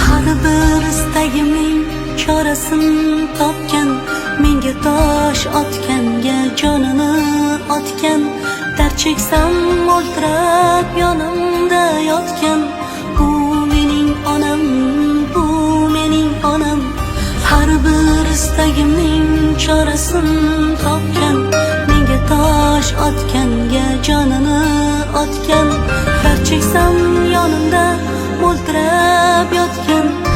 Har bir istagimning chorasini topgan, menga tosh otganga jonini otgan, dard cheksam o'ltirab yonimda yotgan. Bu mening onam, bu mening onam. Har bir istagimning chorasini topgan, menga tosh otganga jonini otgan, dard cheksam yonimda o'ltirab yotgan.